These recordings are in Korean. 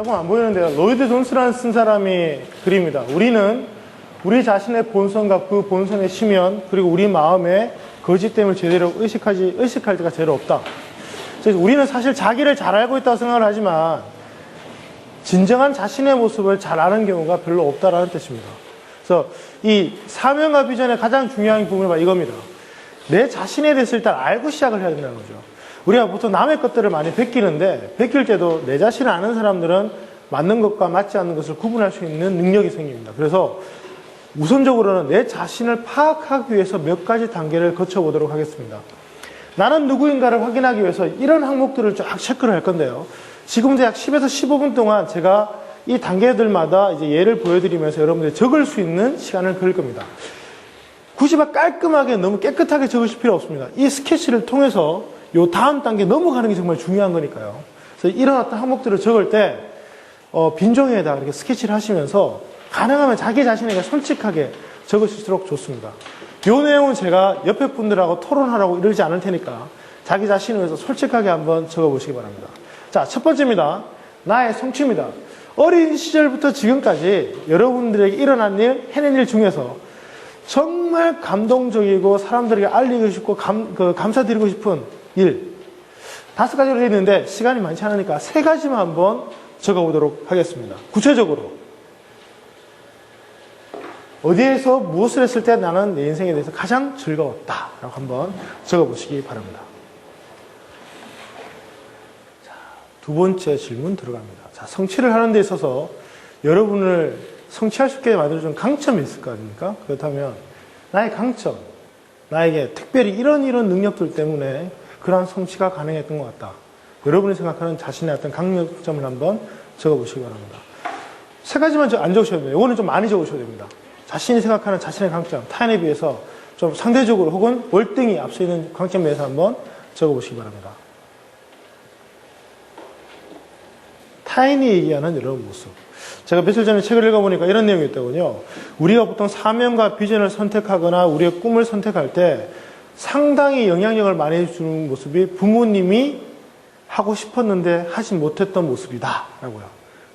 조금 안 보이는데요. 로이드 존스라는 쓴 사람이 그립니다. 우리는 우리 자신의 본성과 그 본성의 심연, 그리고 우리 마음의 거짓됨을 제대로 의식할 때가 제대로 없다. 그래서 우리는 사실 자기를 잘 알고 있다고 생각을 하지만 진정한 자신의 모습을 잘 아는 경우가 별로 없다라는 뜻입니다. 그래서 이 사명과 비전의 가장 중요한 부분이 바로 이겁니다. 내 자신에 대해서 일단 알고 시작을 해야 된다는 거죠. 우리가 보통 남의 것들을 많이 베끼는데, 베낄 때도 내 자신을 아는 사람들은 맞는 것과 맞지 않는 것을 구분할 수 있는 능력이 생깁니다. 그래서 우선적으로는 내 자신을 파악하기 위해서 몇 가지 단계를 거쳐보도록 하겠습니다. 나는 누구인가를 확인하기 위해서 이런 항목들을 쫙 체크를 할 건데요. 지금부터 약 10에서 15분 동안 제가 이 단계들마다 이제 예를 보여드리면서 여러분들이 적을 수 있는 시간을 그릴 겁니다. 굳이 막 깔끔하게 너무 깨끗하게 적으실 필요 없습니다. 이 스케치를 통해서 요 다음 단계 넘어가는 게 정말 중요한 거니까요. 그래서 이런 어떤 항목들을 적을 때 빈종에다가 이렇게 스케치를 하시면서 가능하면 자기 자신에게 솔직하게 적으실수록 좋습니다. 요 내용은 제가 옆에 분들하고 토론하라고 이러지 않을 테니까 자기 자신을 위해서 솔직하게 한번 적어보시기 바랍니다. 자, 첫 번째입니다. 나의 성취입니다. 어린 시절부터 지금까지 여러분들에게 일어난 일, 해낸 일 중에서 정말 감동적이고 사람들에게 알리고 싶고 감사드리고 싶은 일 5가지로 되어 있는데 시간이 많지 않으니까 3가지만 한번 적어보도록 하겠습니다. 구체적으로 어디에서 무엇을 했을 때 나는 내 인생에 대해서 가장 즐거웠다 라고 한번 적어보시기 바랍니다. 자, 2번째 질문 들어갑니다. 자, 성취를 하는 데 있어서 여러분을 성취할 수 있게 만들어준 강점이 있을 거 아닙니까? 그렇다면 나의 강점, 나에게 특별히 이런 능력들 때문에 그러한 성취가 가능했던 것 같다. 여러분이 생각하는 자신의 어떤 강력점을 한번 적어보시기 바랍니다. 3가지만 안 적으셔도 돼요. 이거는 좀 많이 적으셔야 됩니다. 자신이 생각하는 자신의 강점, 타인에 비해서 좀 상대적으로 혹은 월등히 앞서 있는 강점에 대해서 한번 적어보시기 바랍니다. 타인이 얘기하는 여러분 모습. 제가 며칠 전에 책을 읽어보니까 이런 내용이 있더군요. 우리가 보통 사명과 비전을 선택하거나 우리의 꿈을 선택할 때 상당히 영향력을 많이 주는 모습이 부모님이 하고 싶었는데 하지 못했던 모습이다 라고요.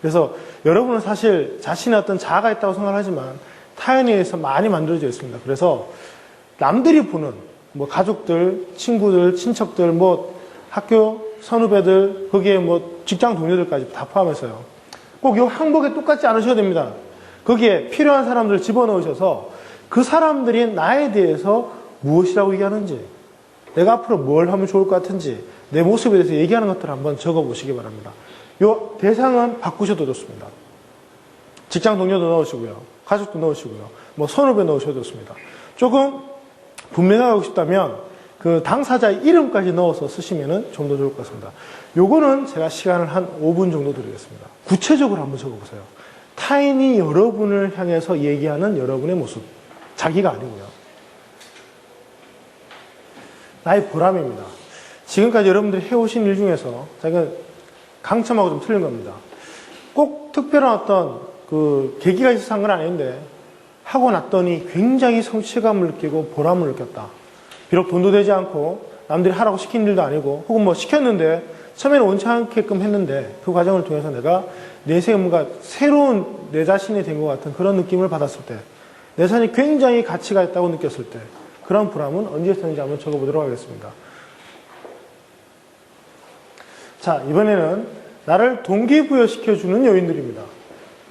그래서 여러분은 사실 자신의 어떤 자아가 있다고 생각하지만 타인에 의해서 많이 만들어져 있습니다. 그래서 남들이 보는 뭐 가족들, 친구들, 친척들, 뭐 학교 선후배들, 거기에 뭐 직장 동료들까지 다 포함해서요. 꼭 이 항목에 똑같지 않으셔야 됩니다. 거기에 필요한 사람들을 집어넣으셔서 그 사람들이 나에 대해서 무엇이라고 얘기하는지, 내가 앞으로 뭘 하면 좋을 것 같은지, 내 모습에 대해서 얘기하는 것들을 한번 적어보시기 바랍니다. 이 대상은 바꾸셔도 좋습니다. 직장 동료도 넣으시고요. 가족도 넣으시고요. 뭐 선후배 넣으셔도 좋습니다. 조금 분명하고 싶다면 그 당사자의 이름까지 넣어서 쓰시면 좀 더 좋을 것 같습니다. 요거는 제가 시간을 한 5분 정도 드리겠습니다. 구체적으로 한번 적어보세요. 타인이 여러분을 향해서 얘기하는 여러분의 모습. 자기가 아니고요. 나의 보람입니다. 지금까지 여러분들이 해오신 일 중에서 자기가 강점하고 좀 틀린 겁니다. 꼭 특별한 어떤 그 계기가 있어서 한 건 아닌데 하고 났더니 굉장히 성취감을 느끼고 보람을 느꼈다. 비록 돈도 되지 않고 남들이 하라고 시킨 일도 아니고 혹은 뭐 시켰는데 처음에는 원치 않게끔 했는데 그 과정을 통해서 내가 내 생에 뭔가 새로운 내 자신이 된 것 같은 그런 느낌을 받았을 때 내 자신이 굉장히 가치가 있다고 느꼈을 때 그런 보람은 언제 있었는지 한번 적어보도록 하겠습니다. 자, 이번에는 나를 동기부여시켜주는 요인들입니다.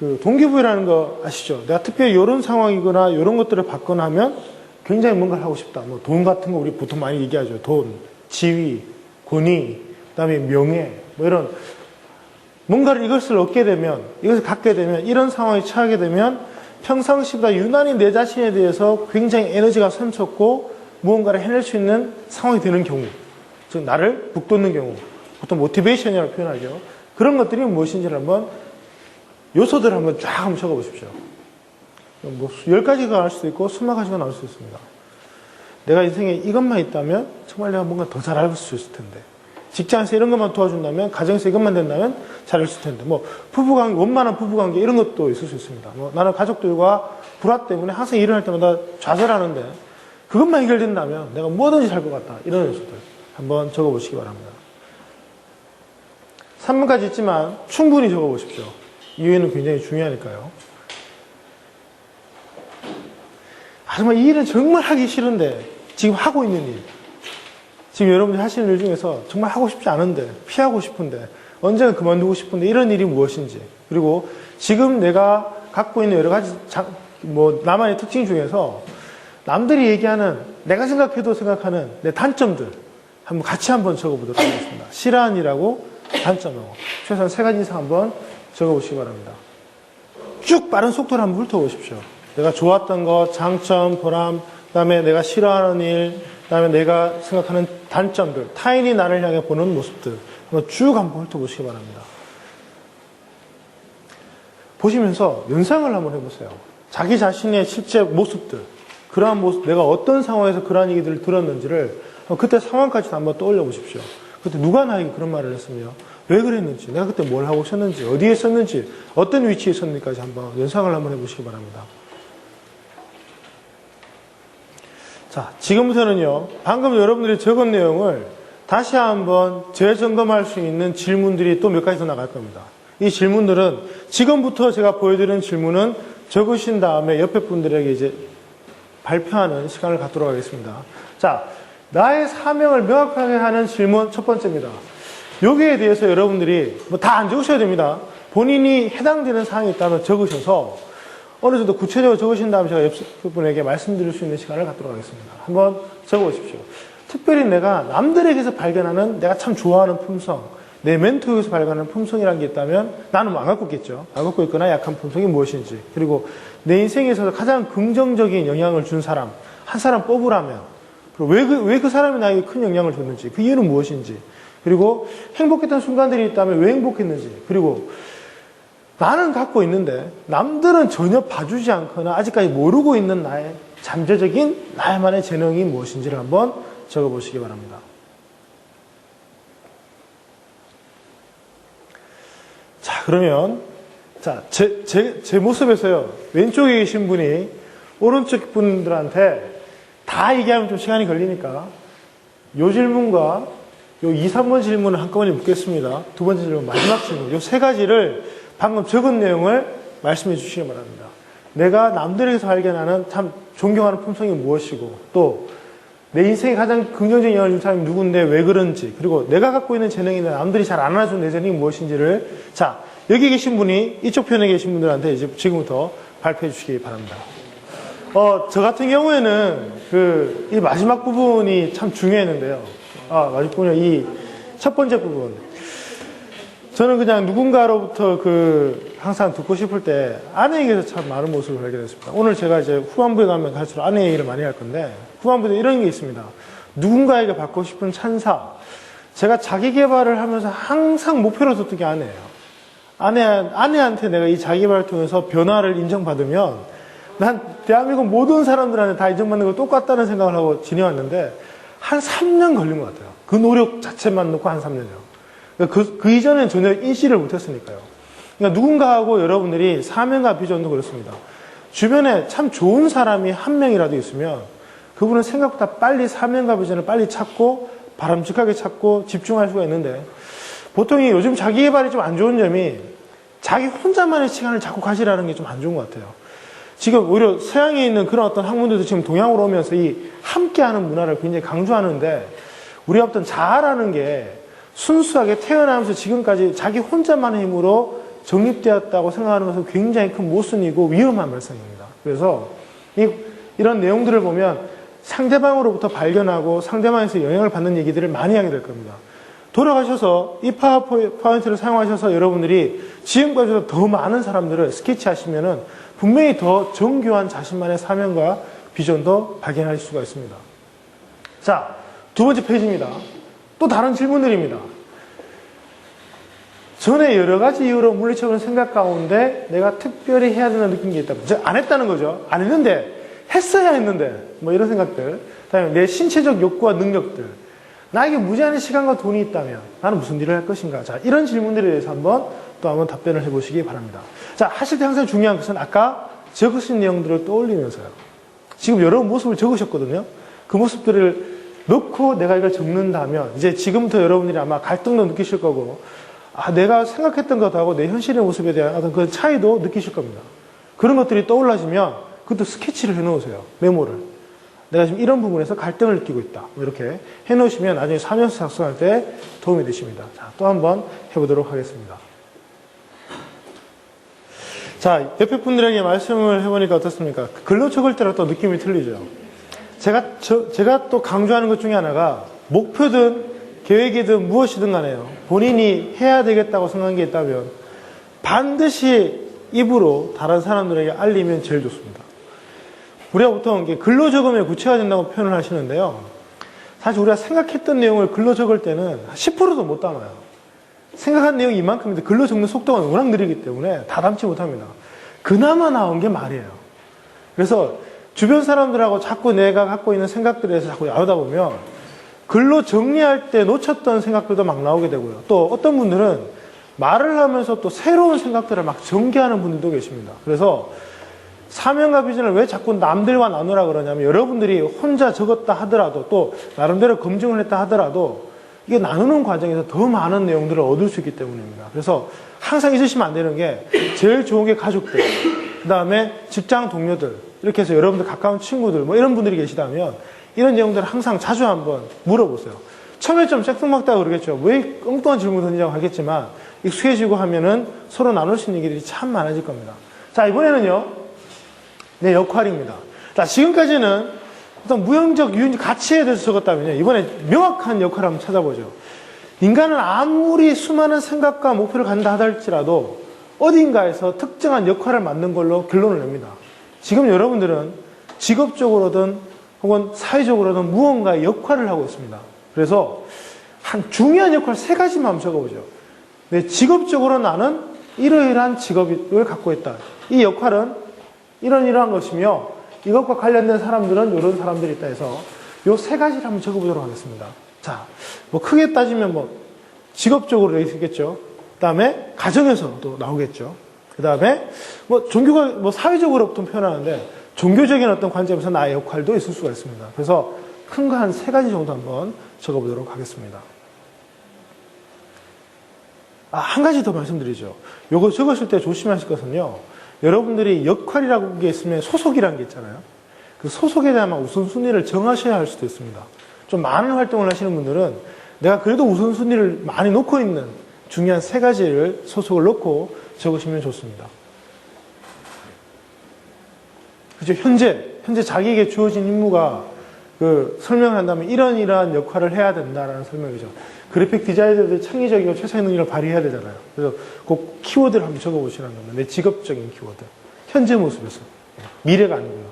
그 동기부여라는 거 아시죠? 내가 특별히 이런 상황이거나 이런 것들을 받거나 하면 굉장히 뭔가를 하고 싶다. 뭐 돈 같은 거 우리 보통 많이 얘기하죠. 돈, 지위, 권위, 그다음에 명예, 뭐 이런 뭔가를 이것을 얻게 되면, 이것을 갖게 되면, 이런 상황에 처하게 되면 평상시보다 유난히 내 자신에 대해서 굉장히 에너지가 샘솟고 무언가를 해낼 수 있는 상황이 되는 경우, 즉 나를 북돋는 경우, 보통 모티베이션이라고 표현하죠. 그런 것들이 무엇인지를 한번 요소들을 한번 쫙 한번 적어보십시오. 뭐 10가지가 나올 수도 있고 20가지가 나올 수 있습니다. 내가 인생에 이것만 있다면 정말 내가 뭔가 더 잘할 수 있을 텐데, 직장에서 이런 것만 도와준다면, 가정에서 이것만 된다면 잘할 수 있을 텐데, 뭐 부부관계, 원만한 부부관계 이런 것도 있을 수 있습니다. 뭐 나는 가족들과 불화 때문에 항상 일을 할 때마다 좌절하는데 그것만 해결된다면 내가 뭐든지 살 것 같다. 이런 요소들 한번 적어보시기 바랍니다. 3번까지 있지만 충분히 적어보십시오. 이유는 굉장히 중요하니까요. 정말 이 일은 정말 하기 싫은데 지금 하고 있는 일, 지금 여러분들이 하시는 일 중에서 정말 하고 싶지 않은데, 피하고 싶은데, 언젠가 그만두고 싶은데 이런 일이 무엇인지, 그리고 지금 내가 갖고 있는 여러 가지 나만의 특징 중에서 남들이 얘기하는, 내가 생각하는 내 단점들 같이 한번 적어보도록 하겠습니다. 싫어하는 일하고 단점하고 최소한 3가지 이상 한번 적어보시기 바랍니다. 쭉 빠른 속도로 한번 훑어보십시오. 내가 좋았던 것, 장점, 보람, 그 다음에 내가 싫어하는 일, 그 다음에 내가 생각하는 단점들, 타인이 나를 향해 보는 모습들 한번 쭉 한번 훑어보시기 바랍니다. 보시면서 연상을 한번 해보세요. 자기 자신의 실제 모습들, 그러한 모습, 내가 어떤 상황에서 그러한 얘기들을 들었는지를 그때 상황까지도 한번 떠올려 보십시오. 그때 누가 나에게 그런 말을 했으며 왜 그랬는지, 내가 그때 뭘 하고 있었는지, 어디에 있었는지, 어떤 위치에 있었는지까지 한번 연상을 한번 해보시기 바랍니다. 자, 지금부터는요, 방금 여러분들이 적은 내용을 다시 한번 재점검할 수 있는 질문들이 또 몇 가지 더 나갈 겁니다. 이 질문들은 지금부터 제가 보여드리는 질문은 적으신 다음에 옆에 분들에게 이제 발표하는 시간을 갖도록 하겠습니다. 자, 나의 사명을 명확하게 하는 질문 첫 번째입니다. 여기에 대해서 여러분들이 다 안 적으셔야 됩니다. 본인이 해당되는 사항이 있다면 적으셔서 어느 정도 구체적으로 적으신 다음에 제가 옆분에게 말씀드릴 수 있는 시간을 갖도록 하겠습니다. 한번 적어보십시오. 특별히 내가 남들에게서 발견하는 내가 참 좋아하는 품성, 내 멘토에게서 발견하는 품성이라는 게 있다면 나는 안 갖고 있겠죠. 안 갖고 있거나 약한 품성이 무엇인지, 그리고 내 인생에 있어서 가장 긍정적인 영향을 준 사람, 한 사람 뽑으라면 왜 그 사람이 나에게 큰 영향을 줬는지, 그 이유는 무엇인지, 그리고 행복했던 순간들이 있다면 왜 행복했는지, 그리고 나는 갖고 있는데 남들은 전혀 봐주지 않거나 아직까지 모르고 있는 나의 잠재적인 나만의 재능이 무엇인지를 한번 적어보시기 바랍니다. 자, 그러면 제 모습에서요, 왼쪽에 계신 분이 오른쪽 분들한테 다 얘기하면 좀 시간이 걸리니까 요 질문과 요 2, 3번 질문을 한꺼번에 묻겠습니다. 두 번째 질문, 마지막 질문, 요 3가지를 방금 적은 내용을 말씀해 주시기 바랍니다. 내가 남들에게서 발견하는 참 존경하는 품성이 무엇이고, 또 내 인생에 가장 긍정적인 영향을 준 사람이 누군데 왜 그런지, 그리고 내가 갖고 있는 재능이나 남들이 잘 안 알아주는 내 재능이 무엇인지를, 자, 여기 계신 분이 이쪽 편에 계신 분들한테 이제 지금부터 발표해 주시기 바랍니다. 저 같은 경우에는 이 마지막 부분이 참 중요했는데요. 마지막 부분이 이 첫 번째 부분. 저는 그냥 누군가로부터 항상 듣고 싶을 때 아내에게서 참 많은 모습을 발견했습니다. 오늘 제가 이제 후반부에 가면 갈수록 아내 얘기를 많이 할 건데, 후반부에 이런 게 있습니다. 누군가에게 받고 싶은 찬사. 제가 자기 개발을 하면서 항상 목표로 뒀던 게 아내예요. 아내한테 내가 이 자기 개발을 통해서 변화를 인정받으면 난 대한민국 모든 사람들한테 다 인정받는 거 똑같다는 생각을 하고 지내왔는데 한 3년 걸린 것 같아요. 그 노력 자체만 놓고 한 3년이요. 그 이전엔 전혀 인식을 못했으니까요. 그러니까 누군가하고 여러분들이 사명과 비전도 그렇습니다. 주변에 참 좋은 사람이 한 명이라도 있으면 그분은 생각보다 빨리 사명과 비전을 빨리 찾고 바람직하게 찾고 집중할 수가 있는데, 보통 요즘 자기 개발이 좀 안 좋은 점이 자기 혼자만의 시간을 자꾸 가지라는 게 좀 안 좋은 것 같아요. 지금 오히려 서양에 있는 그런 어떤 학문들도 지금 동양으로 오면서 이 함께하는 문화를 굉장히 강조하는데, 우리가 어떤 자아라는 게 순수하게 태어나면서 지금까지 자기 혼자만의 힘으로 정립되었다고 생각하는 것은 굉장히 큰 모순이고 위험한 발상입니다. 그래서 이런 내용들을 보면 상대방으로부터 발견하고 상대방에서 영향을 받는 얘기들을 많이 하게 될 겁니다. 돌아가셔서 이 파워포인트를 사용하셔서 여러분들이 지금까지도 더 많은 사람들을 스케치하시면은 분명히 더 정교한 자신만의 사명과 비전도 발견할 수가 있습니다. 자, 두 번째 페이지입니다. 또 다른 질문들입니다. 전에 여러 가지 이유로 물리쳐오는 생각 가운데 내가 특별히 해야 된다는 느낀 게 있다면, 즉 안 했다는 거죠. 안 했는데 했어야 했는데 이런 생각들, 그다음에 내 신체적 욕구와 능력들, 나에게 무제한의 시간과 돈이 있다면 나는 무슨 일을 할 것인가. 자, 이런 질문들에 대해서 한번 답변을 해보시기 바랍니다. 자, 하실 때 항상 중요한 것은 아까 적으신 내용들을 떠올리면서요. 지금 여러 모습을 적으셨거든요. 그 모습들을 넣고 내가 이걸 적는다면 이제 지금부터 여러분들이 아마 갈등도 느끼실 거고, 내가 생각했던 것하고 내 현실의 모습에 대한 어떤 그 차이도 느끼실 겁니다. 그런 것들이 떠올라지면 그것도 스케치를 해놓으세요. 메모를. 내가 지금 이런 부분에서 갈등을 느끼고 있다. 이렇게 해놓으시면 나중에 사면서 작성할 때 도움이 되십니다. 자, 또 한번 해보도록 하겠습니다. 자, 옆에 분들에게 말씀을 해보니까 어떻습니까? 글로 적을 때랑 또 느낌이 틀리죠. 제가 또 강조하는 것 중에 하나가 목표든 계획이든 무엇이든 간에요. 본인이 해야 되겠다고 생각한 게 있다면 반드시 입으로 다른 사람들에게 알리면 제일 좋습니다. 우리가 보통 글로 적으면 구체화된다고 표현을 하시는데요. 사실 우리가 생각했던 내용을 글로 적을 때는 10%도 못 담아요. 생각한 내용이 이만큼인데 글로 적는 속도가 워낙 느리기 때문에 다 담지 못합니다. 그나마 나온 게 말이에요. 그래서 주변 사람들하고 자꾸 내가 갖고 있는 생각들에 대해서 자꾸 나오다 보면 글로 정리할 때 놓쳤던 생각들도 막 나오게 되고요. 또 어떤 분들은 말을 하면서 또 새로운 생각들을 막 전개하는 분들도 계십니다. 그래서 사명과 비전을 왜 자꾸 남들과 나누라 그러냐면 여러분들이 혼자 적었다 하더라도 또 나름대로 검증을 했다 하더라도 이게 나누는 과정에서 더 많은 내용들을 얻을 수 있기 때문입니다. 그래서 항상 잊으시면 안 되는 게 제일 좋은 게 가족들, 그 다음에 직장 동료들, 이렇게 해서 여러분들 가까운 친구들 뭐 이런 분들이 계시다면 이런 내용들을 항상 자주 한번 물어보세요. 처음에 좀 쬐끔먹다가 그러겠죠. 왜 엉뚱한 질문 던지냐고 하겠지만 익숙해지고 하면은 서로 나눌 수 있는 얘기들이 참 많아질 겁니다. 자, 이번에는요. 내 역할입니다. 자, 지금까지는 어떤 무형적 유인적 가치에 대해서 적었다면요. 이번에 명확한 역할을 한번 찾아보죠. 인간은 아무리 수많은 생각과 목표를 갖는다 하더라도 어딘가에서 특정한 역할을 맡는 걸로 결론을 냅니다. 지금 여러분들은 직업적으로든 혹은 사회적으로든 무언가의 역할을 하고 있습니다. 그래서 한 중요한 역할 3가지만 한번 적어보죠. 내 직업적으로 나는 이러이러한 직업을 갖고 있다. 이 역할은 이러한 것이며 이것과 관련된 사람들은 이런 사람들이 있다 해서 이 3가지를 한번 적어보도록 하겠습니다. 자, 뭐 크게 따지면 뭐 직업적으로 있겠죠. 그 다음에 가정에서도 나오겠죠. 그 다음에 뭐 종교가 뭐 사회적으로 보통 표현하는데 종교적인 어떤 관점에서 나의 역할도 있을 수가 있습니다. 그래서 큰 거 한 3가지 정도 한번 적어보도록 하겠습니다. 한 가지 더 말씀드리죠. 요거 적으실 때 조심하실 것은요. 여러분들이 역할이라고 게 있으면 소속이라는 게 있잖아요. 그 소속에 대한 우선순위를 정하셔야 할 수도 있습니다. 좀 많은 활동을 하시는 분들은 내가 그래도 우선순위를 많이 놓고 있는 중요한 3가지를 소속을 놓고 적으시면 좋습니다. 그죠? 현재 자기에게 주어진 임무가 설명을 한다면 이러한 역할을 해야 된다라는 설명이죠. 그래픽 디자이너들 창의적이고 최상의 능력을 발휘해야 되잖아요. 그래서 꼭 키워드를 한번 적어보시라는 겁니다. 내 직업적인 키워드. 현재 모습에서. 미래가 아니고요.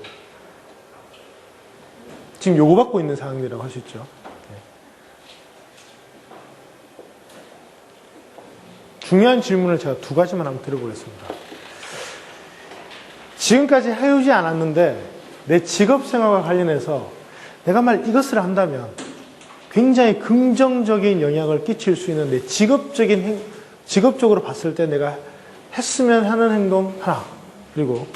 지금 요구받고 있는 상황이라고 할 수 있죠. 중요한 질문을 제가 2가지만 한번 드려보겠습니다. 지금까지 해오지 않았는데 내 직업 생활과 관련해서 내가 만약 이것을 한다면 굉장히 긍정적인 영향을 끼칠 수 있는 내 직업적으로 봤을 때 내가 했으면 하는 행동 하나, 그리고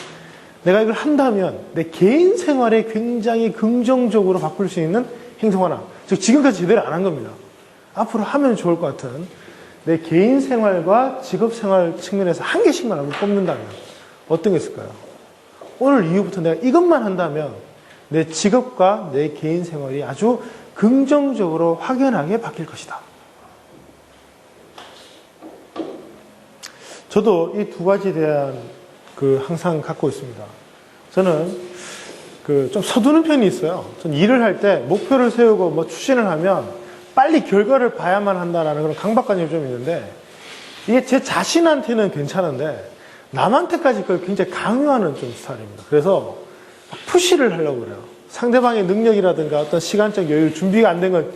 내가 이걸 한다면 내 개인 생활에 굉장히 긍정적으로 바꿀 수 있는 행동 하나. 즉 지금까지 제대로 안 한 겁니다. 앞으로 하면 좋을 것 같은 내 개인 생활과 직업 생활 측면에서 한 개씩만 한번 뽑는다면 어떤 게 있을까요? 오늘 이후부터 내가 이것만 한다면 내 직업과 내 개인 생활이 아주 긍정적으로 확연하게 바뀔 것이다. 저도 이 2가지에 대한 항상 갖고 있습니다. 저는 좀 서두는 편이 있어요. 전 일을 할 때 목표를 세우고 뭐 추진을 하면 빨리 결과를 봐야만 한다는 그런 강박관념이 좀 있는데 이게 제 자신한테는 괜찮은데 남한테까지 그걸 굉장히 강요하는 좀 스타일입니다. 그래서 푸시를 하려고 그래요. 상대방의 능력이라든가 어떤 시간적 여유, 준비가 안 된 건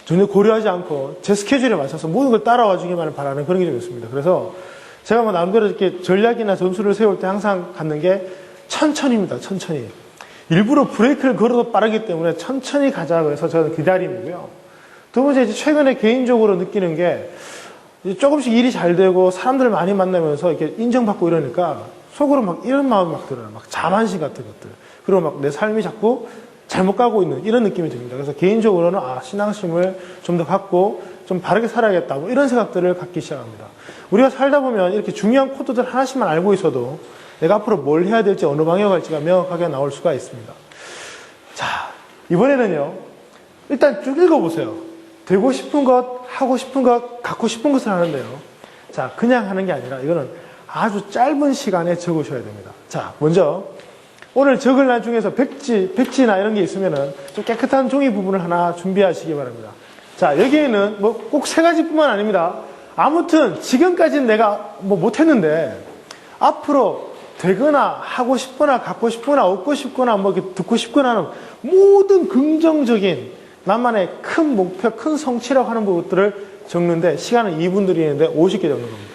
전혀 고려하지 않고 제 스케줄에 맞춰서 모든 걸 따라와 주기만을 바라는 그런 게 좀 있습니다. 그래서 제가 뭐 나름대로 이렇게 전략이나 전술을 세울 때 항상 갖는 게 천천히입니다. 천천히. 일부러 브레이크를 걸어도 빠르기 때문에 천천히 가자고 해서 저는 기다림이고요. 2번째, 이제 최근에 개인적으로 느끼는 게 이제 조금씩 일이 잘 되고 사람들 많이 만나면서 이렇게 인정받고 이러니까 속으로 막 이런 마음이 막 들어요. 막 자만심 같은 것들. 그리고 막 내 삶이 자꾸 잘못 가고 있는 이런 느낌이 듭니다. 그래서 개인적으로는 신앙심을 좀 더 갖고 좀 바르게 살아야겠다. 뭐 이런 생각들을 갖기 시작합니다. 우리가 살다 보면 이렇게 중요한 코드들 하나씩만 알고 있어도 내가 앞으로 뭘 해야 될지 어느 방향 갈지가 명확하게 나올 수가 있습니다. 자, 이번에는요. 일단 쭉 읽어보세요. 되고 싶은 것, 하고 싶은 것, 갖고 싶은 것을 하는데요. 자, 그냥 하는 게 아니라 이거는 아주 짧은 시간에 적으셔야 됩니다. 자, 먼저 오늘 적을 날 중에서 백지나 이런 게 있으면은 좀 깨끗한 종이 부분을 하나 준비하시기 바랍니다. 자, 여기에는 뭐 꼭 세 가지뿐만 아닙니다. 아무튼 지금까지는 내가 뭐 못했는데 앞으로 되거나 하고 싶거나 갖고 싶거나 얻고 싶거나 뭐 이렇게 듣고 싶거나 하는 모든 긍정적인 나만의 큰 목표, 큰 성취라고 하는 것들을 적는데 시간은 2분 드리는데 50개 적는 겁니다.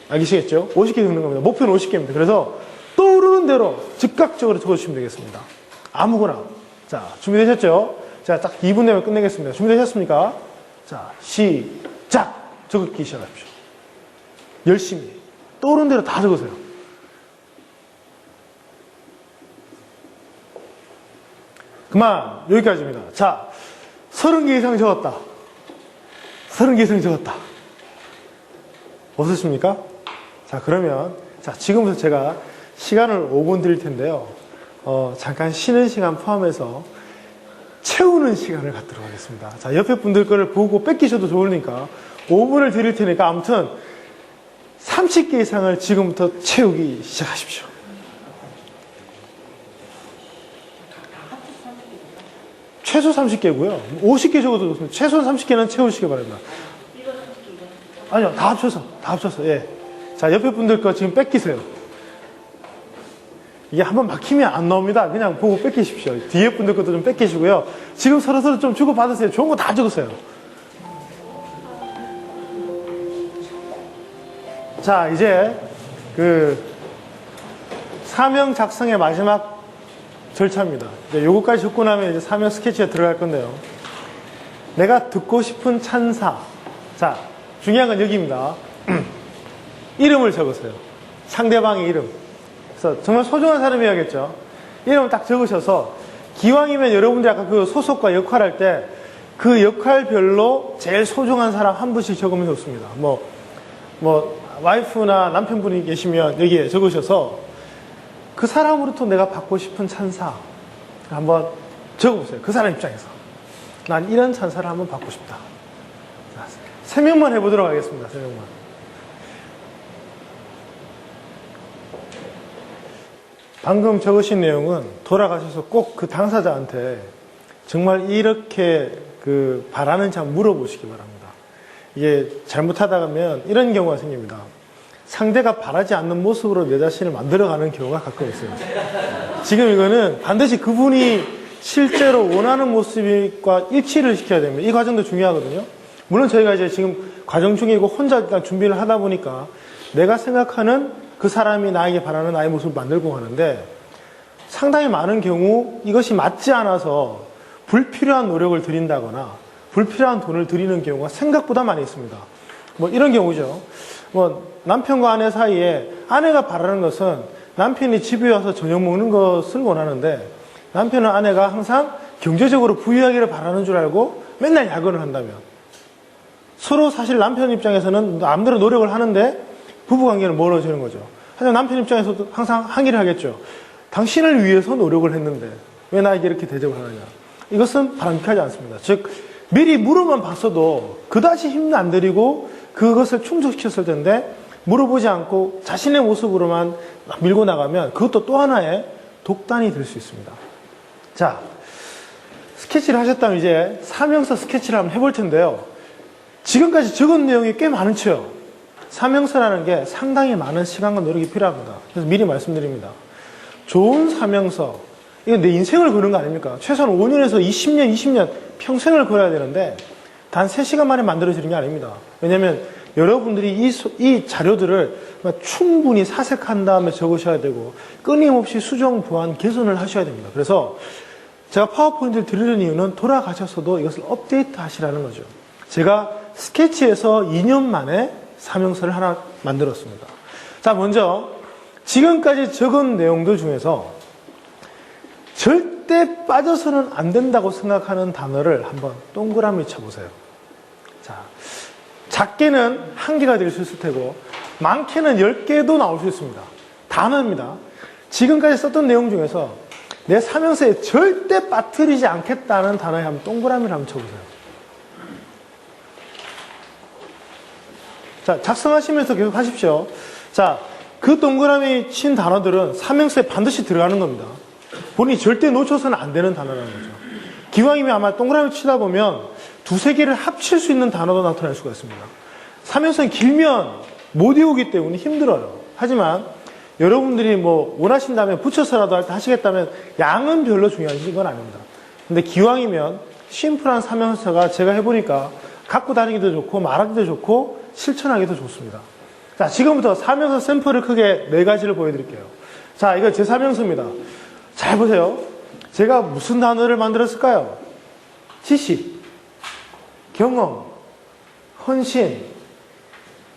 알겠시겠죠? 50개 적는 겁니다. 목표는 50개입니다. 그래서 떠오르는 대로 즉각적으로 적어주시면 되겠습니다. 아무거나. 자, 준비되셨죠? 자, 딱 2분 내면 끝내겠습니다. 준비되셨습니까? 자, 시작! 적기 시작하십시오. 열심히. 떠오르는 대로 다 적으세요. 그만. 여기까지입니다. 자, 30개 이상 적었다. 30개 이상 적었다. 없으십니까? 자, 그러면, 자, 지금부터 제가 시간을 5분 드릴 텐데요. 잠깐 쉬는 시간 포함해서 채우는 시간을 갖도록 하겠습니다. 자, 옆에 분들 거를 보고 뺏기셔도 좋으니까 5분을 드릴 테니까 아무튼 30개 이상을 지금부터 채우기 시작하십시오. 최소 30개고요. 50개 적어도 좋습니다. 최소 30개는 채우시기 바랍니다. 아니요, 다 합쳐서, 예. 자, 옆에 분들 거 지금 뺏기세요. 이게 한번 막히면 안 나옵니다. 그냥 보고 뺏기십시오. 뒤에 분들 것도 좀 뺏기시고요. 지금 서로서로 좀 주고받으세요. 좋은 거 다 적으세요. 자, 이제 사명 작성의 마지막 절차입니다. 이제 요거까지 적고 나면 이제 사명 스케치에 들어갈 건데요. 내가 듣고 싶은 찬사. 자, 중요한 건 여기입니다. 이름을 적으세요. 상대방의 이름. 그래서 정말 소중한 사람이어야겠죠. 이름을 딱 적으셔서 기왕이면 여러분들이 아까 그 소속과 역할할 때 그 역할별로 제일 소중한 사람 한 분씩 적으면 좋습니다. 와이프나 남편분이 계시면 여기에 적으셔서 그 사람으로부터 내가 받고 싶은 찬사 한번 적어보세요. 그 사람 입장에서. 난 이런 찬사를 한번 받고 싶다. 3명만 해보도록 하겠습니다. 3명만. 방금 적으신 내용은 돌아가셔서 꼭 그 당사자한테 정말 이렇게 바라는지 한번 물어보시기 바랍니다. 이게 잘못하다가면 이런 경우가 생깁니다. 상대가 바라지 않는 모습으로 내 자신을 만들어가는 경우가 가끔 있어요. 지금 이거는 반드시 그분이 실제로 원하는 모습과 일치를 시켜야 됩니다. 이 과정도 중요하거든요. 물론 저희가 이제 지금 과정 중이고 혼자 일단 준비를 하다 보니까 내가 생각하는 그 사람이 나에게 바라는 나의 모습을 만들고 가는데 상당히 많은 경우 이것이 맞지 않아서 불필요한 노력을 들인다거나 불필요한 돈을 들이는 경우가 생각보다 많이 있습니다. 이런 경우죠. 남편과 아내 사이에 아내가 바라는 것은 남편이 집에 와서 저녁 먹는 것을 원하는데 남편은 아내가 항상 경제적으로 부유하기를 바라는 줄 알고 맨날 야근을 한다면 서로 사실 남편 입장에서는 마음대로 노력을 하는데 부부관계는 멀어지는 거죠. 하지만 남편 입장에서도 항상 항의를 하겠죠. 당신을 위해서 노력을 했는데 왜 나에게 이렇게 대접을 하느냐. 이것은 바람직하지 않습니다. 즉 미리 물어만 봤어도 그다지 힘도 안 들이고 그것을 충족시켰을 텐데 물어보지 않고 자신의 모습으로만 밀고 나가면 그것도 또 하나의 독단이 될 수 있습니다. 자, 스케치를 하셨다면 이제 사명서 스케치를 한번 해볼 텐데요. 지금까지 적은 내용이 꽤 많죠. 사명서라는 게 상당히 많은 시간과 노력이 필요합니다. 그래서 미리 말씀드립니다. 좋은 사명서, 이건 내 인생을 거는 거 아닙니까? 최소한 5년에서 20년 평생을 걸어야 되는데 단 3시간 만에 만들어지는 게 아닙니다. 왜냐하면 여러분들이 이 자료들을 충분히 사색한 다음에 적으셔야 되고 끊임없이 수정, 보완, 개선을 하셔야 됩니다. 그래서 제가 파워포인트를 드리는 이유는 돌아가셔서도 이것을 업데이트 하시라는 거죠. 제가 스케치에서 2년 만에 사명서를 하나 만들었습니다. 자, 먼저 지금까지 적은 내용들 중에서 절대 빠져서는 안 된다고 생각하는 단어를 한번 동그라미 쳐보세요. 자, 작게는 1개가 될 수 있을 테고, 많게는 10개도 나올 수 있습니다. 단어입니다. 지금까지 썼던 내용 중에서 내 사명서에 절대 빠뜨리지 않겠다는 단어에 한번 동그라미를 한번 쳐보세요. 자, 작성하시면서 계속 하십시오. 자, 그 동그라미 친 단어들은 사명서에 반드시 들어가는 겁니다. 본인이 절대 놓쳐서는 안 되는 단어라는 거죠. 기왕이면 아마 동그라미 치다 보면 두세 개를 합칠 수 있는 단어도 나타날 수가 있습니다. 사명서는 길면 못 외우기 때문에 힘들어요. 하지만 여러분들이 뭐 원하신다면 붙여서라도 할 때 하시겠다면 양은 별로 중요한 건 아닙니다. 근데 기왕이면 심플한 사명서가 제가 해보니까 갖고 다니기도 좋고 말하기도 좋고 실천하기도 좋습니다. 자, 지금부터 사명서 샘플을 크게 4가지를 보여드릴게요. 자, 이거 제 사명서입니다. 잘 보세요. 제가 무슨 단어를 만들었을까요? 지식, 경험, 헌신,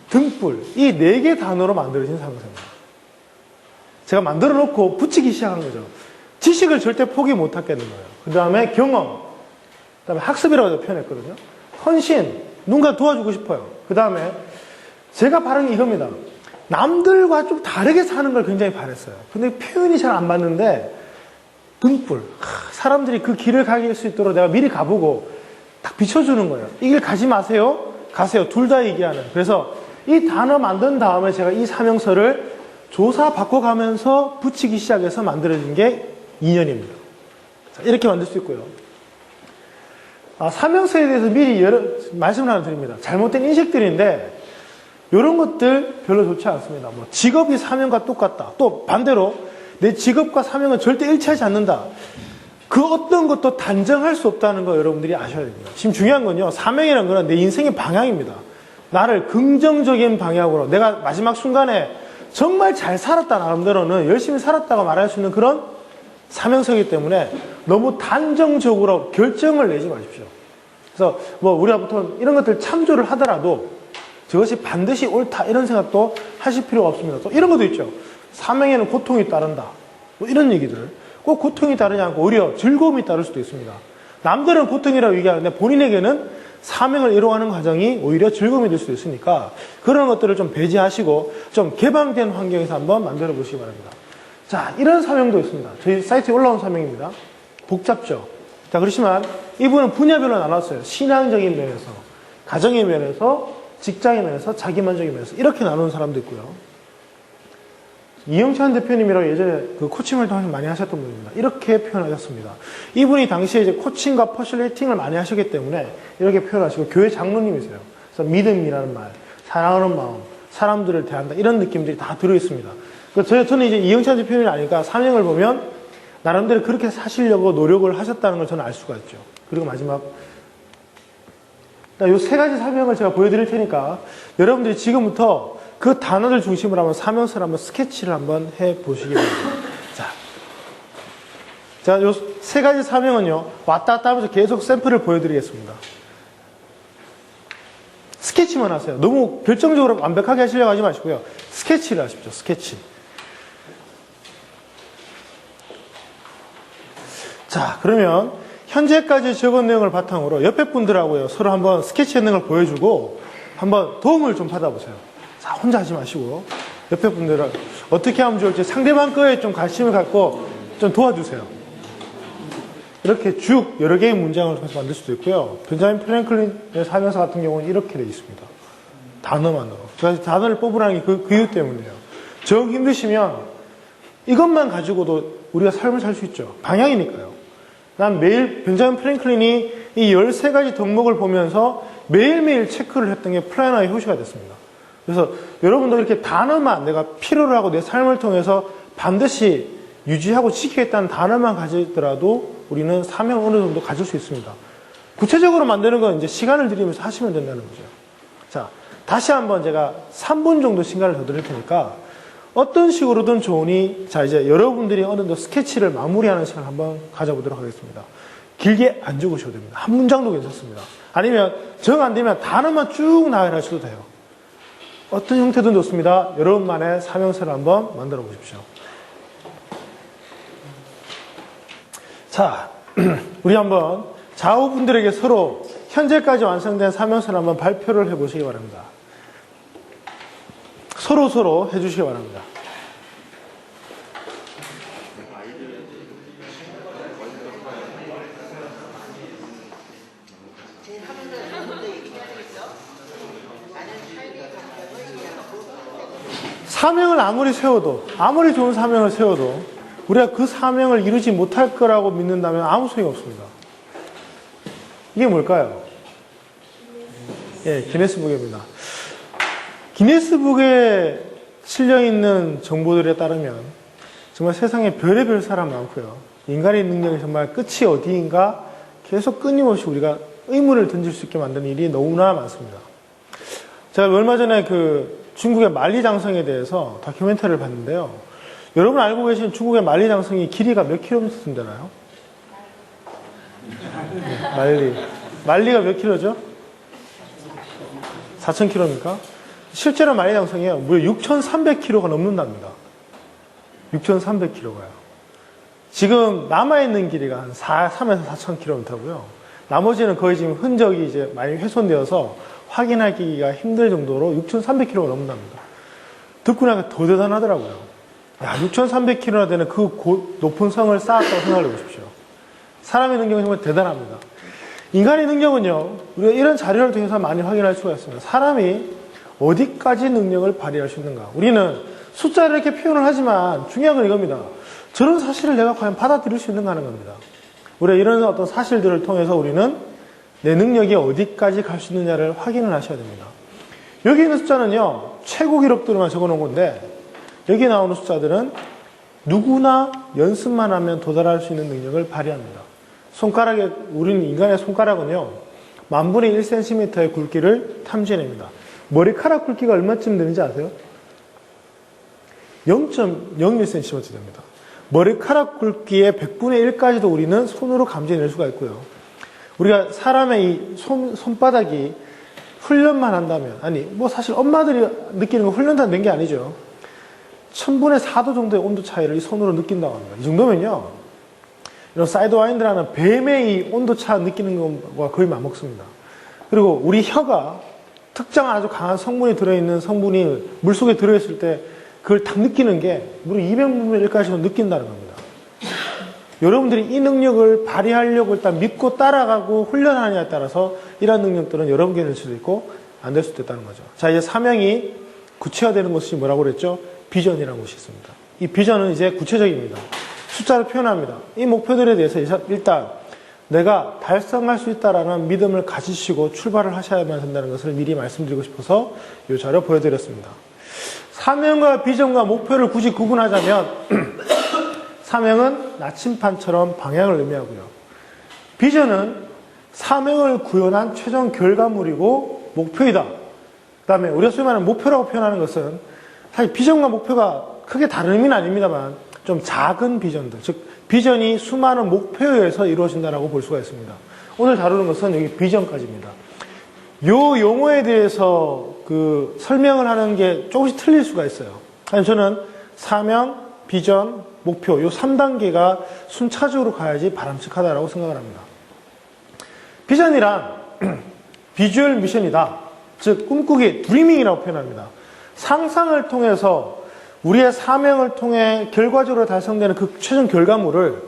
등불, 이 4개 단어로 만들어진 사명서입니다. 제가 만들어 놓고 붙이기 시작한 거죠. 지식을 절대 포기 못 하겠는 거예요. 그 다음에 경험, 그 다음에 학습이라고 표현했거든요. 헌신, 누군가 도와주고 싶어요. 그 다음에 제가 바른 게 이겁니다. 남들과 좀 다르게 사는 걸 굉장히 바랬어요. 근데 표현이 잘 안 맞는데 등불, 사람들이 그 길을 가길 수 있도록 내가 미리 가보고 딱 비춰주는 거예요. 이 길 가지 마세요, 가세요. 둘 다 얘기하는. 그래서 이 단어 만든 다음에 제가 이 사명서를 조사 바꿔가면서 붙이기 시작해서 만들어진 게 2년입니다. 자, 이렇게 만들 수 있고요. 사명서에 대해서 미리 말씀을 하나 드립니다. 잘못된 인식들인데 이런 것들 별로 좋지 않습니다. 뭐 직업이 사명과 똑같다. 또 반대로 내 직업과 사명은 절대 일치하지 않는다. 그 어떤 것도 단정할 수 없다는 거 여러분들이 아셔야 됩니다. 지금 중요한 건요. 사명이라는 건 내 인생의 방향입니다. 나를 긍정적인 방향으로 내가 마지막 순간에 정말 잘 살았다 나름대로는 열심히 살았다고 말할 수 있는 그런 사명서이기 때문에 너무 단정적으로 결정을 내지 마십시오. 그래서 뭐 우리가 보통 이런 것들 참조를 하더라도 저것이 반드시 옳다 이런 생각도 하실 필요가 없습니다. 또 이런 것도 있죠. 사명에는 고통이 따른다. 뭐 이런 얘기들. 꼭 고통이 따르지 않고 오히려 즐거움이 따를 수도 있습니다. 남들은 고통이라고 얘기하는데 본인에게는 사명을 이루어가는 과정이 오히려 즐거움이 될 수도 있으니까 그런 것들을 좀 배제하시고 좀 개방된 환경에서 한번 만들어 보시기 바랍니다. 자, 이런 사명도 있습니다. 저희 사이트에 올라온 사명입니다. 복잡죠. 자, 그렇지만 이분은 분야별로 나눴어요. 신앙적인 면에서, 가정의 면에서, 직장의 면에서, 자기만족의 면에서 이렇게 나누는 사람도 있고요. 이영찬 대표님이라고 예전에 그 코칭 활동을 많이 하셨던 분입니다. 이렇게 표현하셨습니다. 이분이 당시에 이제 코칭과 퍼실레이팅을 많이 하셨기 때문에 이렇게 표현하시고 교회 장로님이세요. 그래서 믿음이라는 말, 사랑하는 마음, 사람들을 대한다 이런 느낌들이 다 들어있습니다. 그래서 저는 이제 이영찬 대표님이 아니까 사명을 보면 나름대로 그렇게 사시려고 노력을 하셨다는 걸 저는 알 수가 있죠. 그리고 마지막 이 3가지 사명을 제가 보여드릴 테니까 여러분들이 지금부터 그 단어를 중심으로 한번 사명서를 한번 스케치를 한번 해보시기 바랍니다. 자, 요 3가지 사명은요, 왔다 갔다 하면서 계속 샘플을 보여드리겠습니다. 스케치만 하세요. 너무 결정적으로 완벽하게 하시려고 하지 마시고요. 스케치를 하십시오, 스케치. 자, 그러면 현재까지 적은 내용을 바탕으로 옆에 분들하고요, 서로 한번 스케치했는 걸 보여주고 한번 도움을 좀 받아보세요. 자, 혼자 하지 마시고 옆에 분들은 어떻게 하면 좋을지 상대방 거에 좀 관심을 갖고 좀 도와주세요. 이렇게 쭉 여러 개의 문장을 통해서 만들 수도 있고요. 벤자민 프랭클린의 사명서 같은 경우는 이렇게 되어 있습니다. 단어만으로. 제가 단어를 뽑으라는 게 그 이유 때문이에요. 정 힘드시면 이것만 가지고도 우리가 삶을 살 수 있죠. 방향이니까요. 난 매일 벤자민 프랭클린이 이 13가지 덕목을 보면서 매일매일 체크를 했던 게 플래너의 효시가 됐습니다. 그래서 여러분도 이렇게 단어만 내가 필요로 하고 내 삶을 통해서 반드시 유지하고 지키겠다는 단어만 가지더라도 우리는 사명 어느 정도 가질 수 있습니다. 구체적으로 만드는 건 이제 시간을 들이면서 하시면 된다는 거죠. 자, 다시 한번 제가 3분 정도 시간을 더 드릴 테니까 어떤 식으로든 좋으니 자, 이제 여러분들이 어느 정도 스케치를 마무리하는 시간을 한번 가져보도록 하겠습니다. 길게 안 적으셔도 됩니다. 한 문장도 괜찮습니다. 아니면 정 안 되면 단어만 쭉 나열하셔도 돼요. 어떤 형태든 좋습니다. 여러분만의 사명서를 한번 만들어 보십시오. 자, 우리 한번 좌우분들에게 서로 현재까지 완성된 사명서를 한번 발표를 해보시기 바랍니다. 서로 해주시기 바랍니다. 사명을 아무리 세워도, 아무리 좋은 사명을 세워도 우리가 그 사명을 이루지 못할 거라고 믿는다면 아무 소용이 없습니다. 이게 뭘까요? 예, 기네스북입니다. 기네스북에 실려있는 정보들에 따르면 정말 세상에 별의별 사람 많고요. 인간의 능력이 정말 끝이 어디인가 계속 끊임없이 우리가 의문을 던질 수 있게 만드는 일이 너무나 많습니다. 제가 얼마 전에 중국의 만리장성에 대해서 다큐멘터리를 봤는데요. 여러분 알고 계신 중국의 만리장성이 길이가 몇 킬로미터 되나요? 만리가 몇 킬로죠? 4,000킬로입니까? 실제로 만리장성이요. 무려 6,300킬로가 넘는답니다. 6,300킬로가요. 지금 남아있는 길이가 한 3에서 4,000킬로미터고요. 나머지는 거의 지금 흔적이 이제 많이 훼손되어서 확인하기가 힘들 정도로 6,300km가 넘는답니다. 듣고 나니까 더 대단하더라고요. 야, 6,300km나 되는 그 높은 성을 쌓았다고 생각을 해보십시오. 사람의 능력은 정말 대단합니다. 인간의 능력은요, 우리가 이런 자료를 통해서 많이 확인할 수가 있습니다. 사람이 어디까지 능력을 발휘할 수 있는가. 우리는 숫자를 이렇게 표현을 하지만 중요한 건 이겁니다. 저런 사실을 내가 과연 받아들일 수 있는가 하는 겁니다. 우리가 이런 어떤 사실들을 통해서 우리는 내 능력이 어디까지 갈 수 있느냐를 확인을 하셔야 됩니다. 여기 있는 숫자는요, 최고 기록들만 적어 놓은 건데, 여기 나오는 숫자들은 누구나 연습만 하면 도달할 수 있는 능력을 발휘합니다. 우리는 인간의 손가락은요, 10,000분의 1cm의 굵기를 탐지해냅니다. 머리카락 굵기가 얼마쯤 되는지 아세요? 0.01cm 됩니다. 머리카락 굵기의 100분의 1까지도 우리는 손으로 감지해낼 수가 있고요. 우리가 사람의 이 손바닥이 훈련만 한다면, 사실 엄마들이 느끼는 건 훈련도 안 된 게 아니죠. 1000분의 4도 정도의 온도 차이를 이 손으로 느낀다고 합니다. 이 정도면요, 이런 사이드와인드라는 뱀의 이 온도 차 느끼는 것과 거의 맞먹습니다. 그리고 우리 혀가 특정 아주 강한 성분이 들어있는 성분이 물속에 들어있을 때 그걸 딱 느끼는 게 무려 200분의 1까지도 느낀다는 겁니다. 여러분들이 이 능력을 발휘하려고 일단 믿고 따라가고 훈련하느냐에 따라서 이러한 능력들은 여러분께 될 수도 있고 안 될 수도 있다는 거죠. 자, 이제 사명이 구체화되는 것이 뭐라고 그랬죠? 비전이라는 것이 있습니다. 이 비전은 이제 구체적입니다. 숫자로 표현합니다. 이 목표들에 대해서 일단 내가 달성할 수 있다라는 믿음을 가지시고 출발을 하셔야만 된다는 것을 미리 말씀드리고 싶어서 이 자료 보여드렸습니다. 사명과 비전과 목표를 굳이 구분하자면 사명은 나침판처럼 방향을 의미하고요. 비전은 사명을 구현한 최종 결과물이고 목표이다. 그 다음에 우리가 소위 말하는 목표라고 표현하는 것은 사실 비전과 목표가 크게 다른 의미는 아닙니다만 좀 작은 비전들, 즉 비전이 수많은 목표에 의해서 이루어진다고 볼 수가 있습니다. 오늘 다루는 것은 여기 비전까지입니다. 요 용어에 대해서 설명을 하는 게 조금씩 틀릴 수가 있어요. 저는 사명, 비전, 목표, 요 3단계가 순차적으로 가야지 바람직하다고 생각을 합니다. 비전이란 비주얼 미션이다. 즉 꿈꾸기, 드리밍이라고 표현합니다. 상상을 통해서 우리의 사명을 통해 결과적으로 달성되는 그 최종 결과물을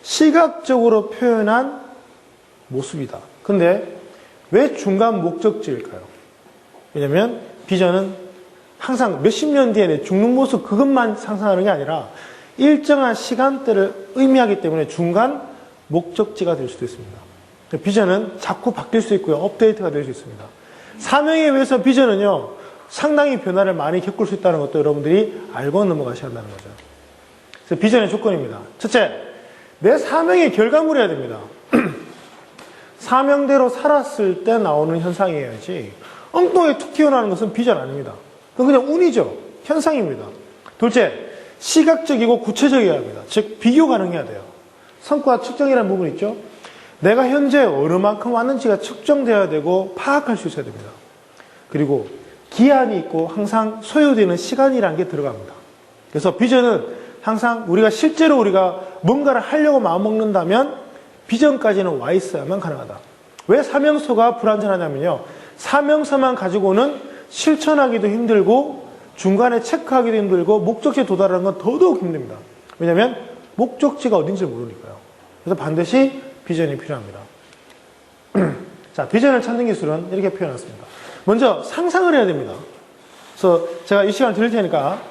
시각적으로 표현한 모습이다. 근데 왜 중간 목적지일까요? 왜냐면 비전은 항상 몇십 년 뒤에 내 죽는 모습 그것만 상상하는 게 아니라 일정한 시간대를 의미하기 때문에 중간 목적지가 될 수도 있습니다. 비전은 자꾸 바뀔 수 있고요. 업데이트가 될 수 있습니다. 사명에 의해서 비전은요, 상당히 변화를 많이 겪을 수 있다는 것도 여러분들이 알고 넘어가셔야 한다는 거죠. 그래서 비전의 조건입니다. 첫째, 내 사명의 결과물이어야 됩니다. 사명대로 살았을 때 나오는 현상이어야지 엉뚱하게 툭 튀어나오는 것은 비전 아닙니다. 그건 그냥 운이죠. 현상입니다. 둘째, 시각적이고 구체적이어야 합니다. 즉 비교 가능해야 돼요. 성과 측정이라는 부분이 있죠. 내가 현재 어느 만큼 왔는지가 측정되어야 되고 파악할 수 있어야 됩니다. 그리고 기한이 있고 항상 소요되는 시간이라는 게 들어갑니다. 그래서 비전은 항상 우리가 뭔가를 하려고 마음먹는다면 비전까지는 와 있어야만 가능하다. 왜 사명서가 불완전하냐면요. 사명서만 가지고는 실천하기도 힘들고 중간에 체크하기도 힘들고 목적지에 도달하는 건 더더욱 힘듭니다. 왜냐하면 목적지가 어딘지 모르니까요. 그래서 반드시 비전이 필요합니다. 자, 비전을 찾는 기술은 이렇게 표현했습니다. 먼저 상상을 해야 됩니다. 그래서 제가 이 시간 드릴 테니까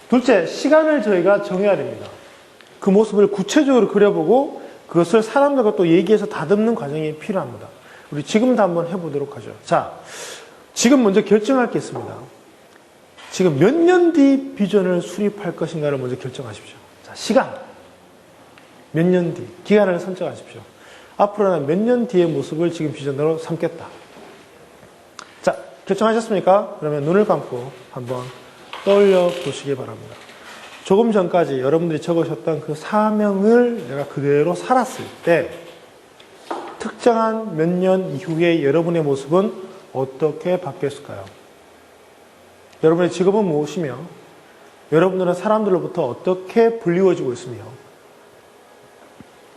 둘째, 시간을 저희가 정해야 됩니다. 그 모습을 구체적으로 그려보고 그것을 사람들과 또 얘기해서 다듬는 과정이 필요합니다. 우리 지금도 한번 해보도록 하죠. 자, 지금 먼저 결정할 게 있습니다. 지금 몇 년 뒤 비전을 수립할 것인가를 먼저 결정하십시오. 자, 시간. 몇 년 뒤. 기간을 선정하십시오. 앞으로 난 몇 년 뒤의 모습을 지금 비전으로 삼겠다. 자, 결정하셨습니까? 그러면 눈을 감고 한번 떠올려 보시기 바랍니다. 조금 전까지 여러분들이 적으셨던 그 사명을 내가 그대로 살았을 때 특정한 몇 년 이후에 여러분의 모습은 어떻게 바뀌었을까요? 여러분의 직업은 무엇이며 여러분들은 사람들로부터 어떻게 불리워지고 있으며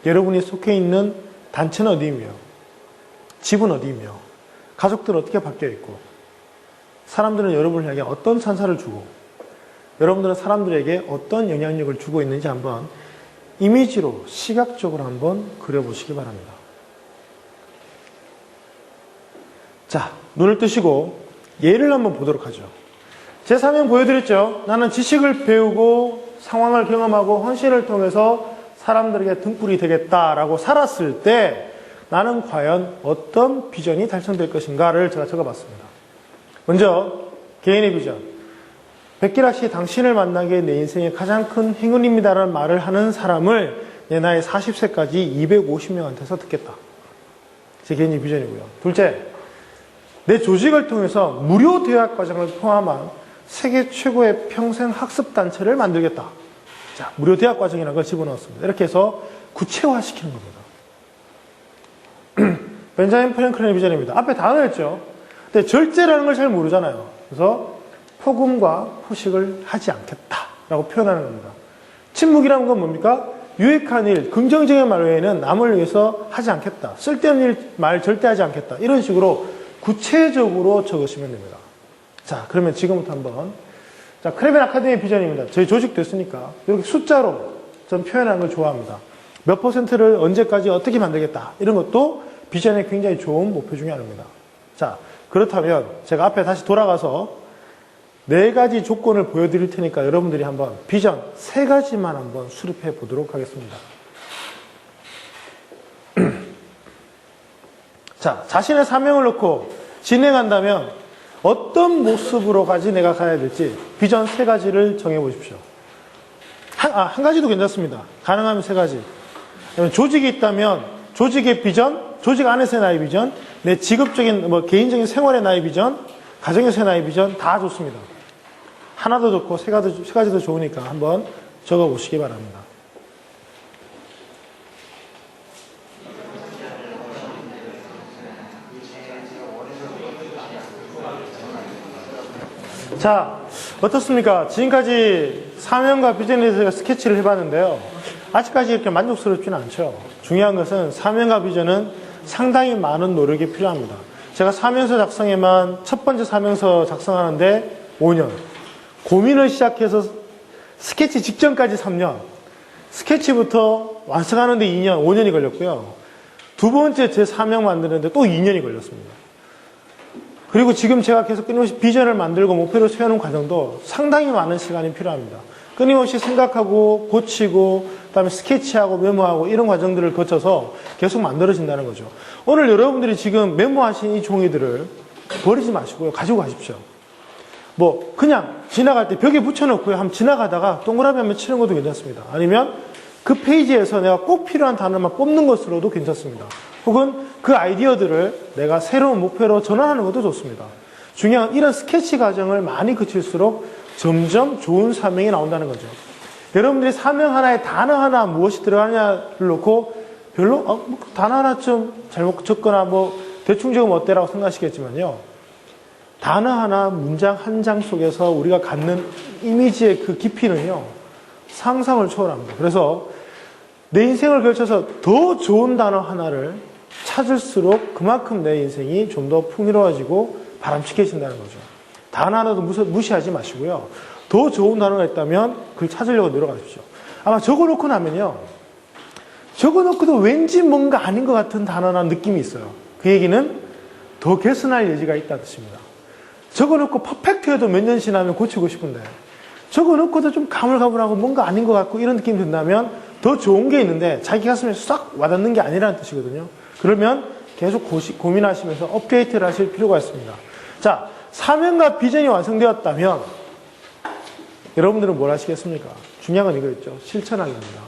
여러분이 속해 있는 단체는 어디이며 집은 어디이며 가족들은 어떻게 바뀌어 있고 사람들은 여러분을 향해 어떤 찬사를 주고 여러분들은 사람들에게 어떤 영향력을 주고 있는지 한번 이미지로 시각적으로 한번 그려보시기 바랍니다. 자, 눈을 뜨시고 예를 한번 보도록 하죠. 제 사명 보여드렸죠. 나는 지식을 배우고 상황을 경험하고 헌신을 통해서 사람들에게 등불이 되겠다라고 살았을 때 나는 과연 어떤 비전이 달성될 것인가를 제가 적어봤습니다. 먼저 개인의 비전. 백기라 씨, 당신을 만난 게 내 인생의 가장 큰 행운입니다라는 말을 하는 사람을 내 나이 40세까지 250명한테서 듣겠다. 제 개인의 비전이고요. 둘째, 내 조직을 통해서 무료 대학 과정을 포함한 세계 최고의 평생 학습 단체를 만들겠다. 자, 무료 대학 과정이라는 걸 집어넣었습니다. 이렇게 해서 구체화시키는 겁니다. 벤자민 프랭클린의 비전입니다. 앞에 다 나왔죠. 근데 절제라는 걸 잘 모르잖아요. 그래서 폭음과 포식을 하지 않겠다라고 표현하는 겁니다. 침묵이라는 건 뭡니까? 유익한 일, 긍정적인 말 외에는 남을 위해서 하지 않겠다. 쓸데없는 말 절대 하지 않겠다. 이런 식으로 구체적으로 적으시면 됩니다. 자, 그러면 지금부터 한번. 자, 크레벤 아카데미 비전입니다. 저희 조직도 있으니까 이렇게 숫자로 전 표현하는 걸 좋아합니다. 몇 퍼센트를 언제까지 어떻게 만들겠다. 이런 것도 비전에 굉장히 좋은 목표 중에 하나입니다. 자, 그렇다면 제가 앞에 다시 돌아가서 4가지 조건을 보여드릴 테니까 여러분들이 한번 비전 3가지만 한번 수립해 보도록 하겠습니다. 자, 자신의 사명을 놓고 진행한다면 어떤 모습으로까지 내가 가야 될지 비전 3가지를 정해 보십시오. 한 가지도 괜찮습니다. 가능하면 3가지. 조직이 있다면 조직의 비전, 조직 안에서의 나의 비전, 내 직업적인 개인적인 생활의 나의 비전, 가정에서의 나의 비전 다 좋습니다. 하나도 좋고 3가지도 좋으니까 한번 적어 보시기 바랍니다. 자, 어떻습니까? 지금까지 사명과 비전에 대해서 스케치를 해봤는데요. 아직까지 이렇게 만족스럽지는 않죠. 중요한 것은 사명과 비전은 상당히 많은 노력이 필요합니다. 제가 사명서 작성에만 첫 번째 사명서 작성하는데 5년, 고민을 시작해서 스케치 직전까지 3년, 스케치부터 완성하는데 2년, 5년이 걸렸고요. 두 번째 제 사명 만드는데 또 2년이 걸렸습니다. 그리고 지금 제가 계속 끊임없이 비전을 만들고 목표를 세우는 과정도 상당히 많은 시간이 필요합니다. 끊임없이 생각하고 고치고 그다음에 스케치하고 메모하고 이런 과정들을 거쳐서 계속 만들어진다는 거죠. 오늘 여러분들이 지금 메모하신 이 종이들을 버리지 마시고요. 가지고 가십시오. 그냥 지나갈 때 벽에 붙여놓고요. 한번 지나가다가 동그라미 한번 치는 것도 괜찮습니다. 아니면 그 페이지에서 내가 꼭 필요한 단어만 뽑는 것으로도 괜찮습니다. 혹은 그 아이디어들을 내가 새로운 목표로 전환하는 것도 좋습니다. 중요한 이런 스케치 과정을 많이 거칠수록 점점 좋은 사명이 나온다는 거죠. 여러분들이 사명 하나에 단어 하나 무엇이 들어가냐를 놓고 별로 단어 하나 좀 잘못 적거나 대충 적으면 어때라고 생각하시겠지만요. 단어 하나 문장 한 장 속에서 우리가 갖는 이미지의 그 깊이는요. 상상을 초월합니다. 그래서 내 인생을 걸쳐서 더 좋은 단어 하나를 찾을수록 그만큼 내 인생이 좀 더 풍요로워지고 바람직해진다는 거죠. 단 하나도 무시하지 마시고요. 더 좋은 단어가 있다면 그걸 찾으려고 노력하십시오. 아마 적어놓고 나면요. 적어놓고도 왠지 뭔가 아닌 것 같은 단어나 느낌이 있어요. 그 얘기는 더 개선할 여지가 있다는 뜻입니다. 적어놓고 퍼펙트해도 몇 년 지나면 고치고 싶은데 적어놓고도 좀 가물가물하고 뭔가 아닌 것 같고 이런 느낌이 든다면 더 좋은 게 있는데 자기 가슴에 싹 와닿는 게 아니라는 뜻이거든요. 그러면 계속 고민하시면서 업데이트를 하실 필요가 있습니다. 자, 사명과 비전이 완성되었다면 여러분들은 뭘 하시겠습니까? 중요한 건 이거였죠. 실천하기 입니다.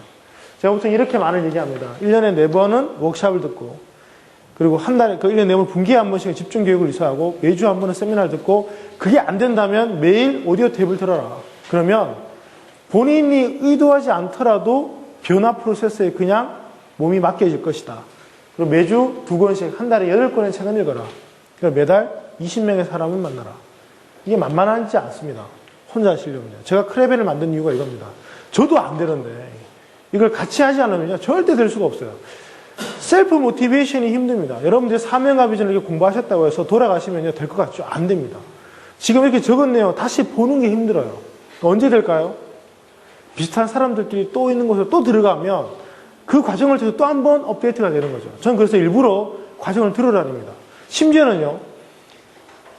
제가 보통 이렇게 말을 얘기합니다. 1년에 4번은 워크샵을 듣고 그리고 한 달에 그 1년에 4번 분기에 한 번씩 집중 교육을 이수하고 매주 한 번은 세미나를 듣고 그게 안 된다면 매일 오디오 테이프를 들어라. 그러면 본인이 의도하지 않더라도 변화 프로세스에 그냥 몸이 맡겨질 것이다. 그리고 매주 2권씩 한 달에 8권의 책을 읽어라. 그리고 매달 20명의 사람을 만나라. 이게 만만하지 않습니다. 혼자 하시려면요. 제가 크레벤을 만든 이유가 이겁니다. 저도 안 되는데 이걸 같이 하지 않으면 절대 될 수가 없어요. 셀프 모티베이션이 힘듭니다. 여러분들이 사명과 비전을 이렇게 공부하셨다고 해서 돌아가시면 될 것 같죠? 안 됩니다. 지금 이렇게 적은 내용 다시 보는 게 힘들어요. 언제 될까요? 비슷한 사람들끼리 또 있는 곳에 또 들어가면 그 과정을 통해서 또 한 번 업데이트가 되는 거죠. 저는 그래서 일부러 과정을 들어다닙니다. 심지어는요,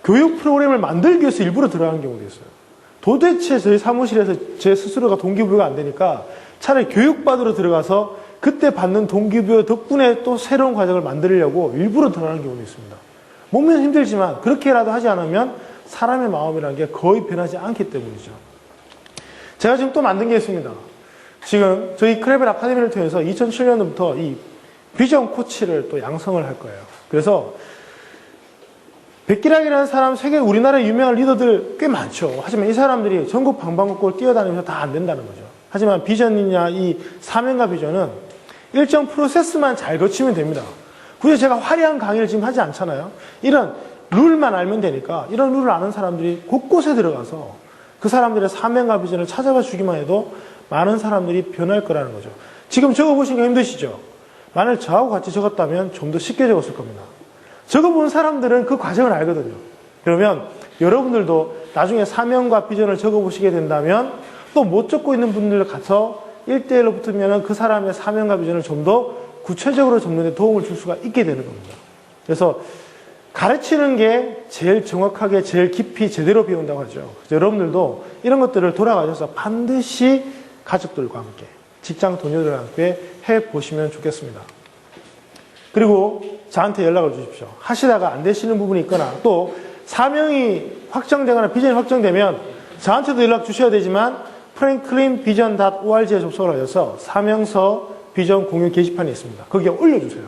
교육 프로그램을 만들기 위해서 일부러 들어가는 경우도 있어요. 도대체 저희 사무실에서 제 스스로가 동기부여가 안 되니까 차라리 교육받으러 들어가서 그때 받는 동기부여 덕분에 또 새로운 과정을 만들려고 일부러 들어가는 경우도 있습니다. 몸은 힘들지만 그렇게라도 하지 않으면 사람의 마음이라는 게 거의 변하지 않기 때문이죠. 제가 지금 또 만든 게 있습니다. 지금 저희 크레벨 아카데미를 통해서 2007년부터 이 비전 코치를 또 양성을 할 거예요. 그래서 백기락이라는 사람, 세계 우리나라의 유명한 리더들 꽤 많죠. 하지만 이 사람들이 전국 방방곡곡을 뛰어다니면서 다 안 된다는 거죠. 하지만 비전이냐 이 사명과 비전은 일정 프로세스만 잘 거치면 됩니다. 굳이 제가 화려한 강의를 지금 하지 않잖아요. 이런 룰만 알면 되니까 이런 룰을 아는 사람들이 곳곳에 들어가서 그 사람들의 사명과 비전을 찾아봐 주기만 해도 많은 사람들이 변할 거라는 거죠. 지금 적어보시는 게 힘드시죠? 만약 저하고 같이 적었다면 좀 더 쉽게 적었을 겁니다. 적어본 사람들은 그 과정을 알거든요. 그러면 여러분들도 나중에 사명과 비전을 적어보시게 된다면 또 못 적고 있는 분들 가서 1대1로 붙으면 그 사람의 사명과 비전을 좀 더 구체적으로 적는 데 도움을 줄 수가 있게 되는 겁니다. 그래서 가르치는 게 제일 정확하게 제일 깊이 제대로 배운다고 하죠. 그래서 여러분들도 이런 것들을 돌아가셔서 반드시 가족들과 함께 직장 동료들과 함께 해보시면 좋겠습니다. 그리고 저한테 연락을 주십시오. 하시다가 안 되시는 부분이 있거나 또 사명이 확정되거나 비전이 확정되면 저한테도 연락 주셔야 되지만 franklinvision.org에 접속을 하셔서 사명서 비전 공유 게시판이 있습니다. 거기에 올려주세요.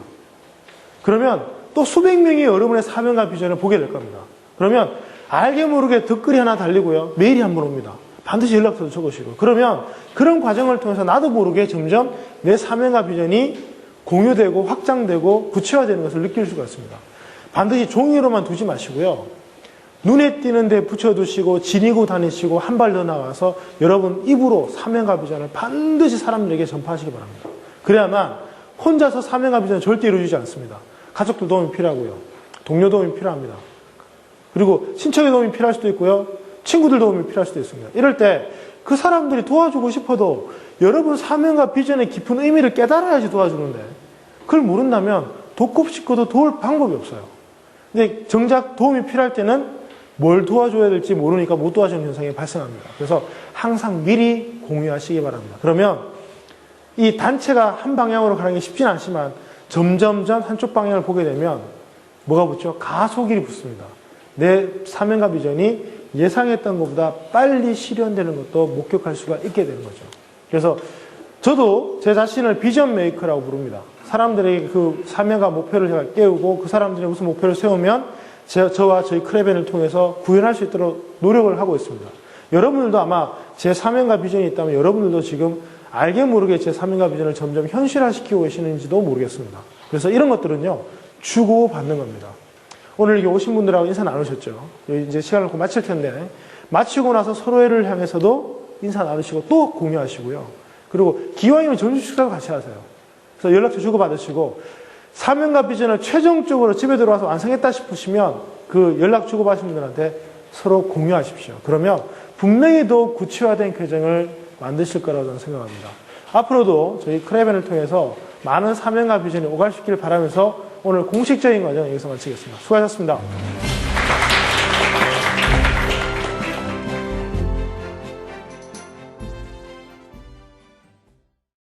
그러면 또 수백 명이 여러분의 사명과 비전을 보게 될 겁니다. 그러면 알게 모르게 댓글이 하나 달리고요. 메일이 한 번 옵니다. 반드시 연락처도 적으시고. 그러면 그런 과정을 통해서 나도 모르게 점점 내 사명과 비전이 공유되고 확장되고 구체화되는 것을 느낄 수가 있습니다. 반드시 종이로만 두지 마시고요. 눈에 띄는 데 붙여두시고 지니고 다니시고 한 발 더 나가서 여러분 입으로 사명과 비전을 반드시 사람들에게 전파하시기 바랍니다. 그래야만 혼자서 사명과 비전은 절대 이루어지지 않습니다. 가족들 도움이 필요하고요. 동료 도움이 필요합니다. 그리고 친척의 도움이 필요할 수도 있고요. 친구들 도움이 필요할 수도 있습니다. 이럴 때 그 사람들이 도와주고 싶어도 여러분 사명과 비전의 깊은 의미를 깨달아야지 도와주는데 그걸 모른다면 돕고 싶어도 도울 방법이 없어요. 근데 정작 도움이 필요할 때는 뭘 도와줘야 될지 모르니까 못 도와주는 현상이 발생합니다. 그래서 항상 미리 공유하시기 바랍니다. 그러면 이 단체가 한 방향으로 가는 게 쉽진 않지만 점점점 한쪽 방향을 보게 되면 뭐가 붙죠? 가속일이 붙습니다. 내 사명과 비전이 예상했던 것보다 빨리 실현되는 것도 목격할 수가 있게 되는 거죠. 그래서 저도 제 자신을 비전 메이커라고 부릅니다. 사람들에게 그 사명과 목표를 제가 깨우고 그 사람들이 무슨 목표를 세우면 저와 저희 크레벤을 통해서 구현할 수 있도록 노력을 하고 있습니다. 여러분들도 아마 제 사명과 비전이 있다면 여러분들도 지금 알게 모르게 제 사명과 비전을 점점 현실화시키고 계시는지도 모르겠습니다. 그래서 이런 것들은요, 주고 받는 겁니다. 오늘 여기 오신 분들하고 인사 나누셨죠? 이제 시간을 마칠 텐데, 마치고 나서 서로를 향해서도 인사 나누시고 또 공유하시고요. 그리고 기왕이면 점심 식사도 같이 하세요. 그래서 연락처 주고받으시고, 사명과 비전을 최종적으로 집에 들어와서 완성했다 싶으시면 그 연락 주고받으신 분들한테 서로 공유하십시오. 그러면 분명히 더 구체화된 계정을 만드실 거라고 저는 생각합니다. 앞으로도 저희 크레벤을 통해서 많은 사명과 비전이 오갈 수 있기를 바라면서 오늘 공식적인 과정 여기서 마치겠습니다. 수고하셨습니다.